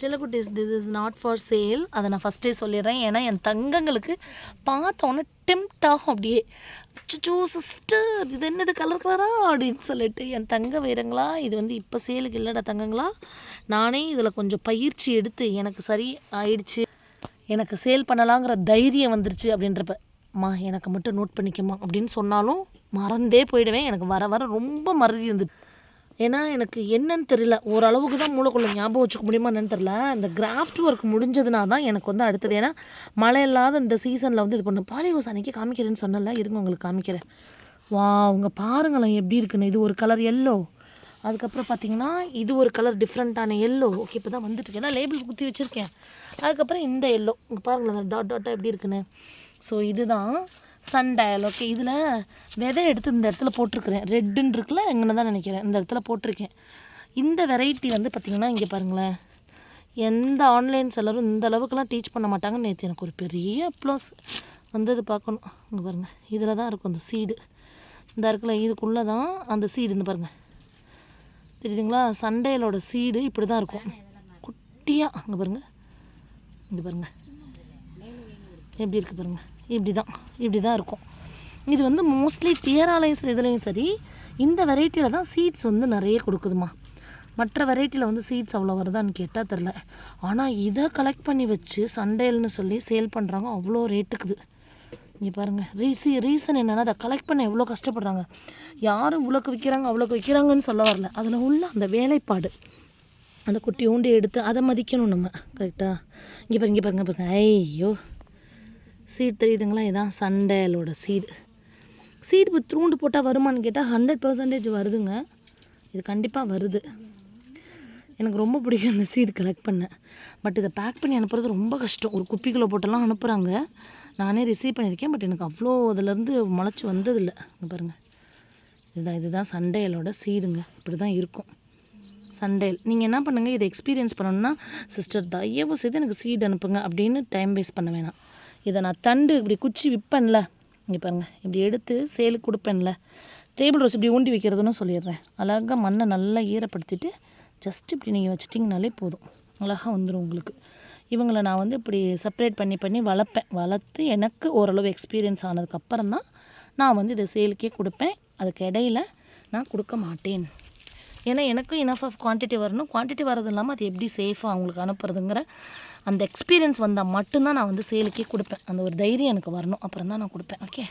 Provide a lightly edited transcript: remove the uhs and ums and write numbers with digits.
செல்லக்குட்டீஸ், this is not for sale. அதை நான் ஃபஸ்ட்டே சொல்லிடுறேன். ஏன்னா என் தங்கங்களுக்கு பார்த்தோன்னே டெம்ப்ட் ஆகும். அப்படியே அச்சோ சிஸ்டர் இது என்னது கலர் கலரா அப்படின்னு சொல்லிட்டு, என் தங்க வீரங்களா இது வந்து இப்போ சேலுக்கு இல்லைடா தங்கங்களா, நானே இதில் கொஞ்சம் பயிற்சி எடுத்து எனக்கு சரி ஆயிடுச்சு, எனக்கு சேல் பண்ணலாங்கிற தைரியம் வந்துருச்சு அப்படின்றப்ப, எனக்கு மட்டும் நோட் பண்ணிக்கமா அப்படின்னு சொன்னாலும் மறந்தே போயிடுவேன். எனக்கு வர வர ரொம்ப மறதி வந்துட்டு, ஏன்னா எனக்கு என்னன்னு தெரியல, ஓரளவுக்கு தான் மூளைக்குள்ளே ஞாபகம் வச்சுக்க முடியுமா என்னன்னு தெரில. இந்த கிராஃப்ட் ஒர்க் முடிஞ்சதுனா தான் எனக்கு வந்து அடுத்தது. ஏன்னா மழை இல்லாத இந்த சீசனில் வந்து இது பண்ண பாலிஹவுஸ் அன்றைக்கி காமிக்கிறேன்னு சொன்னல, இருங்க உங்களுக்கு காமிக்கிறேன். வா அவங்க பாருங்களேன் எப்படி இருக்குன்னு. இது ஒரு கலர் எல்லோ, அதுக்கப்புறம் பார்த்திங்கன்னா இது ஒரு கலர் டிஃப்ரெண்ட்டான எல்லோ. ஓகே இப்போ தான் வந்துட்டு ஏன்னா லேபிள் குத்தி வச்சுருக்கேன். அதுக்கப்புறம் இந்த எல்லோ இங்கே பாருங்களேன், அந்த டாட் டாட்டாக எப்படி இருக்குன்னு. ஸோ இதுதான் சன்டயல். ஓகே இதில் விதை எடுத்து இந்த இடத்துல போட்டிருக்கிறேன். ரெட்டுன்னு இருக்குல்ல எங்கன்னு தான் நினைக்கிறேன், இந்த இடத்துல போட்டிருக்கேன். இந்த வெரைட்டி வந்து பார்த்திங்கன்னா இங்கே பாருங்களேன், எந்த ஆன்லைன் செல்லரும் இந்த அளவுக்குலாம் டீச் பண்ண மாட்டாங்கன்னு நேற்று எனக்கு ஒரு பெரிய அப்ளாஸ் வந்தது பார்க்கணும். இங்கே பாருங்கள் இதில் தான் இருக்கும் அந்த சீடு, இந்த இருக்குல்ல இதுக்குள்ளே தான் அந்த சீடு. இந்த பாருங்கள் தெரியுதுங்களா, சண்டையிலோட சீடு இப்படி தான் இருக்கும் குட்டியாக. இங்கே பாருங்கள், இங்கே பாருங்கள் எப்படி இருக்குது பாருங்கள், இப்படி தான் இருக்கும். இது வந்து மோஸ்ட்லி டியராலையும் இதுலேயும் சரி இந்த வெரைட்டியில் தான் சீட்ஸ் வந்து நிறைய கொடுக்குதுமா. மற்ற வெரைட்டியில் வந்து சீட்ஸ் அவ்வளோ வருதான்னு கேட்டால் தெரில. ஆனால் இதை கலெக்ட் பண்ணி வச்சு சண்டேல்னு சொல்லி சேல் பண்ணுறாங்க, அவ்வளோ ரேட்டுக்குது. இங்கே பாருங்கள் ரீசன் என்னென்னா அதை கலெக்ட் பண்ண எவ்வளோ கஷ்டப்படுறாங்க. யாரும் இவ்வளோக்கு விற்கிறாங்க அவ்வளோக்கு விற்கிறாங்கன்னு சொல்ல வரல, அதில் உள்ள அந்த வேலைப்பாடு, அந்த குட்டி ஊண்டி எடுத்து அதை மதிக்கணும் நம்ம கரெக்டாக. இங்கே பாருங்க ஐயோ சீட் தெரியுதுங்களா, இதுதான் சண்டேலோட சீடு இப்போ த்ரூண்டு போட்டால் வருமானு கேட்டால் 100% வருதுங்க. இது கண்டிப்பாக வருது. எனக்கு ரொம்ப பிடிக்கும் இந்த சீடு கலெக்ட் பண்ண. பட் இதை பேக் பண்ணி அனுப்புறது ரொம்ப கஷ்டம். ஒரு குப்பிக்குள்ளே போட்டெல்லாம் அனுப்புகிறாங்க, நானே ரிசீவ் பண்ணியிருக்கேன். பட் எனக்கு அவ்வளோ அதிலேருந்து முளைச்சி வந்ததில்லை. இங்கே பாருங்கள் இதுதான் சண்டேலோட சீடுங்க, இப்படி தான் இருக்கும் சண்டேல். நீங்கள் என்ன பண்ணுங்கள், இதை எக்ஸ்பீரியன்ஸ் பண்ணணுன்னா சிஸ்டர் தயவு செய்து எனக்கு சீடு அனுப்புங்க அப்படின்னு டைம் வேஸ்ட் பண்ண வேணாம். இதை நான் தண்டு இப்படி குச்சி விற்பேன்ல, இங்கே பாருங்கள் இப்படி எடுத்து சேலுக்கு கொடுப்பேன்ல, டேபிள் ரோஸ் இப்படி ஊண்டி வைக்கிறதுன்னு சொல்லிடுறேன். அழகாக மண்ணை நல்லா ஈரப்படுத்திட்டு ஜஸ்ட் இப்படி நீங்கள் வச்சிட்டிங்கனாலே போதும், அழகாக வந்துடும் உங்களுக்கு. இவங்களை நான் வந்து இப்படி செப்பரேட் பண்ணி வளர்த்து எனக்கு ஓரளவு எக்ஸ்பீரியன்ஸ் ஆனதுக்கப்புறம் தான் நான் வந்து இதை சேலுக்கே கொடுப்பேன். அதுக்கு இடையில் நான் கொடுக்க மாட்டேன். ஏன்னா எனக்கும் இனஃப் ஆஃப் குவான்டிட்டி வரணும். குவான்டிட்டி வரது இல்லாமல் அது எப்படி சேஃபாக அவங்களுக்கு அனுப்புறதுங்கிற அந்த எக்ஸ்பீரியன்ஸ் வந்தால் மட்டும்தான் நான் வந்து சேலுக்கே கொடுப்பேன். அந்த ஒரு தைரியம் எனக்கு வரணும், அப்புறம் தான் நான் கொடுப்பேன். ஓகே.